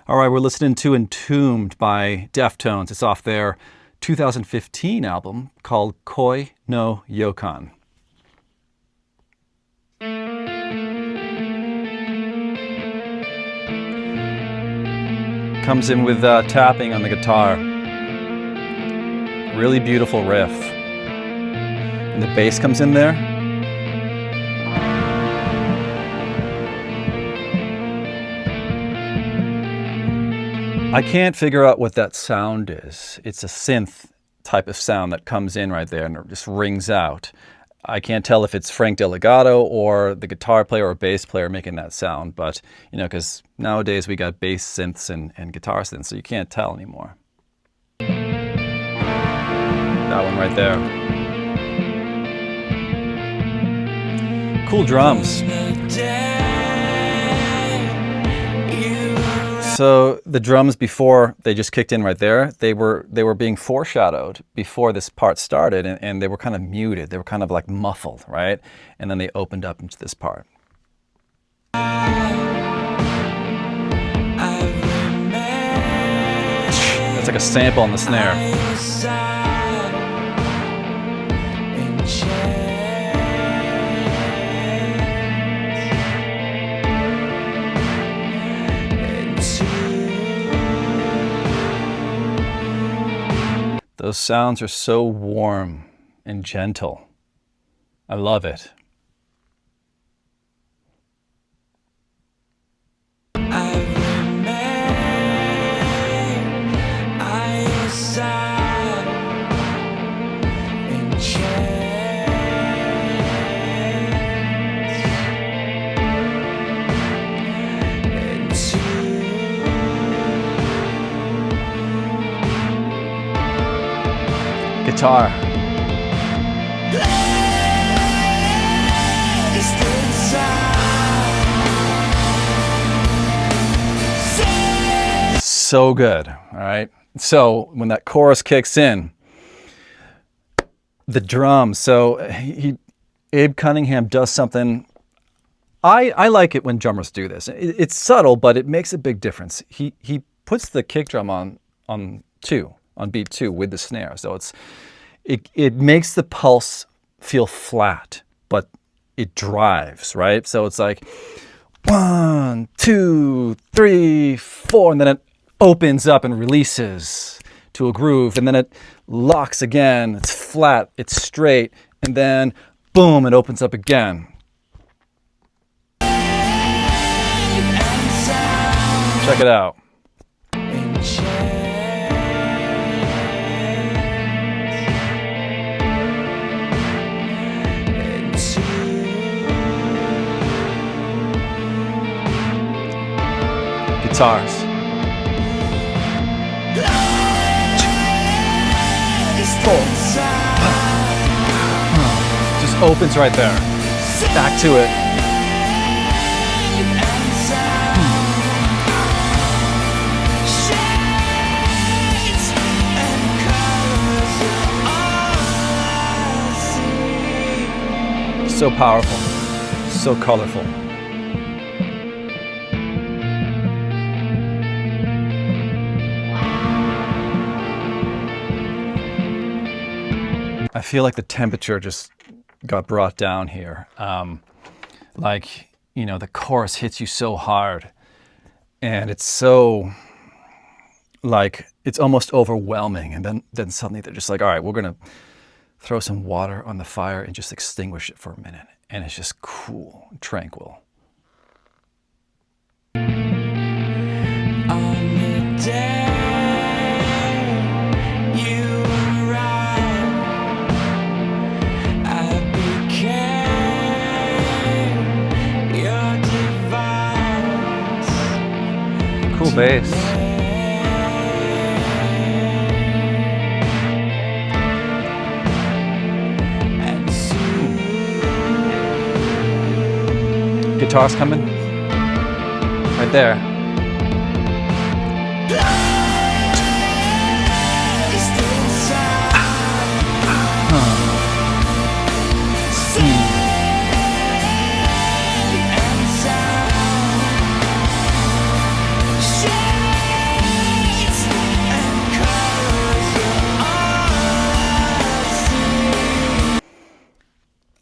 All right, we're listening to Entombed by Deftones. It's off their 2015 album called Koi no Yokan. Comes in with tapping on the guitar. Really beautiful riff. And the bass comes in there. I can't figure out what that sound is. It's a synth type of sound that comes in right there and it just rings out. I can't tell if it's Frank Delegato or the guitar player or bass player making that sound, but you know, because nowadays we got bass synths and guitar synths, so you can't tell anymore. That one right there. Cool drums. So the drums before they just kicked in right there, they were being foreshadowed before this part started, and they were kind of muted. They were kind of like muffled, right? And then they opened up into this part. It's like a sample on the snare. Those sounds are so warm and gentle. I love it. Guitar. So good, all right? So when that chorus kicks in, the drums, so Abe Cunningham does something, I like it when drummers do this. It's subtle, but it makes a big difference. He puts the kick drum on beat 2 with the snare. So it makes the pulse feel flat, but it drives, right? So it's like 1, 2, 3, 4, and then it opens up and releases to a groove, and then it locks again. It's flat, it's straight, and then boom, it opens up again. Check it out. Guitars. Just opens right there. Back to it. So powerful, so colorful. I feel like the temperature just got brought down here. Like, you know, the chorus hits you so hard and it's so, like, it's almost overwhelming. And then suddenly they're just like, all right, we're going to throw some water on the fire and just extinguish it for a minute. And it's just cool, tranquil. On the day cool bass. Guitar's coming. Right there.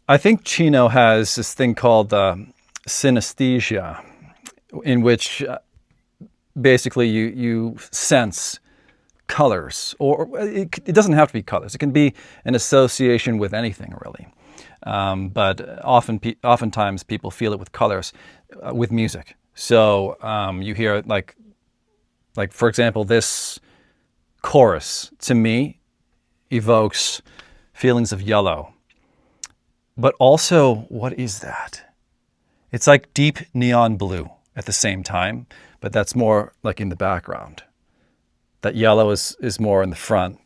I think Chino has this thing called synesthesia, in which basically you sense colors, or it doesn't have to be colors. It can be an association with anything, really. But oftentimes people feel it with colors, with music. So you hear like for example, this chorus to me evokes feelings of yellow. But also, what is that? It's like deep neon blue at the same time, but that's more like in the background. That yellow is more in the front.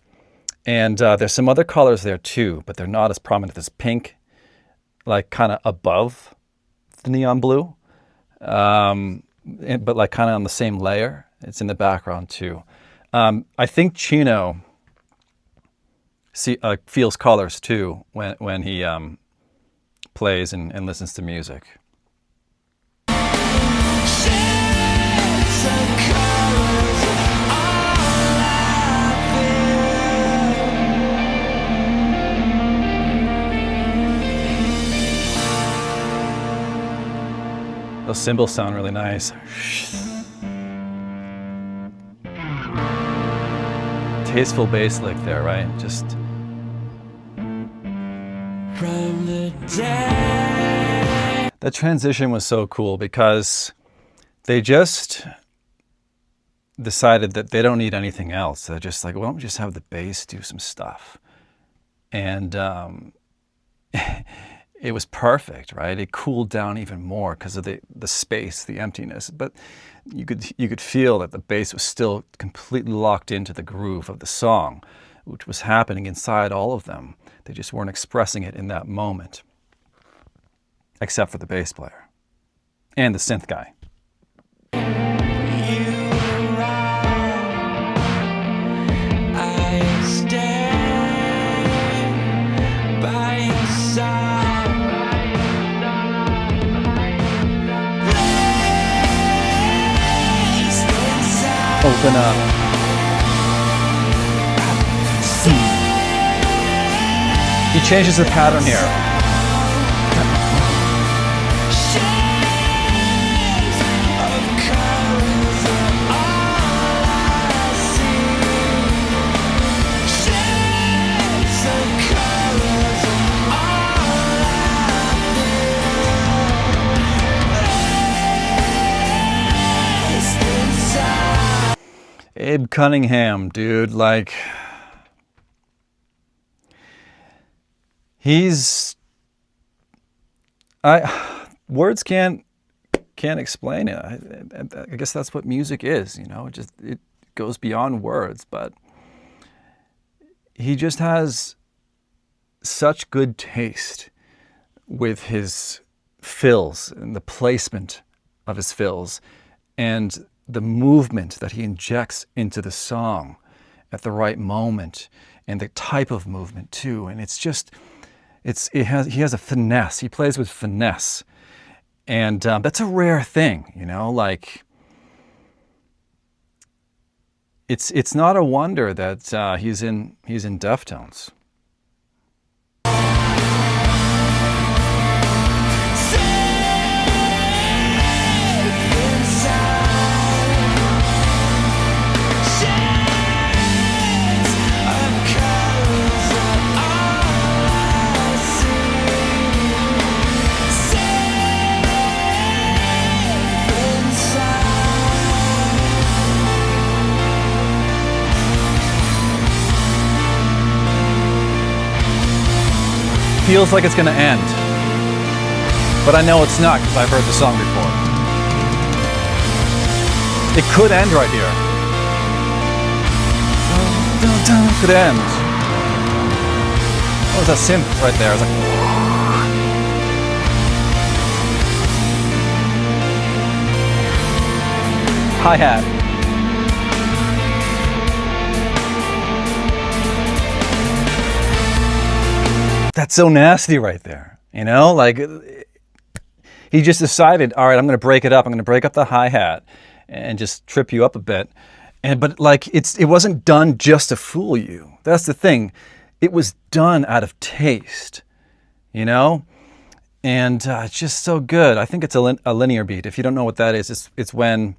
And there's some other colors there too, but they're not as prominent as pink, like kind of above the neon blue, but like kind of on the same layer. It's in the background too. I think Chino feels colors too when he plays and listens to music. Those cymbals sound really nice. Tasteful bass lick there, right? Just from the dead. That transition was so cool because they just decided that they don't need anything else. They're just like, why don't we just have the bass do some stuff? And it was perfect, right? It cooled down even more because of the space, the emptiness. But you could feel that the bass was still completely locked into the groove of the song, which was happening inside all of them. They just weren't expressing it in that moment, except for the bass player and the synth guy. Open up. He changes the pattern here. Abe Cunningham, dude, like, words can't explain it. I guess that's what music is, you know. It goes beyond words, but he just has such good taste with his fills and the placement of his fills and the movement that he injects into the song at the right moment, and the type of movement too. And he has a finesse. He plays with finesse, and that's a rare thing, you know. Like, it's not a wonder that he's in Deftones. Feels like it's going to end, but I know it's not because I've heard the song before. It could end right here. It could end. What was that synth right there? I was like, hi-hat. That's so nasty right there, you know? Like, he just decided, all right, I'm going to break it up. I'm going to break up the hi-hat and just trip you up a bit. But like, it wasn't done just to fool you. That's the thing. It was done out of taste, you know? And it's just so good. I think it's a linear beat. If you don't know what that is, it's when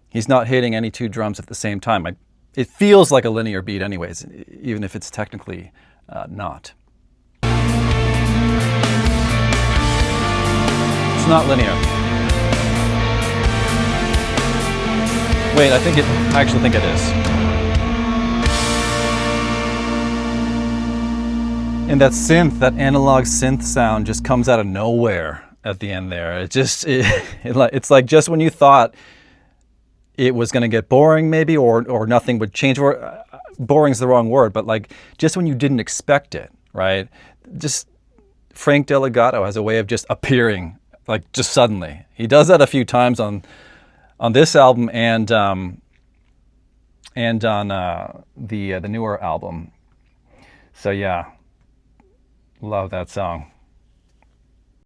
he's not hitting any two drums at the same time. It feels like a linear beat anyways, even if it's technically not. It's not linear. Wait, I actually think it is. And that synth, that analog synth sound just comes out of nowhere at the end there. It's like just when you thought it was going to get boring maybe, or nothing would change, or boring's the wrong word, but like just when you didn't expect it, right? Just Frank Delegato has a way of just appearing, like just suddenly. He does that a few times on this album and on the newer album. So yeah, love that song.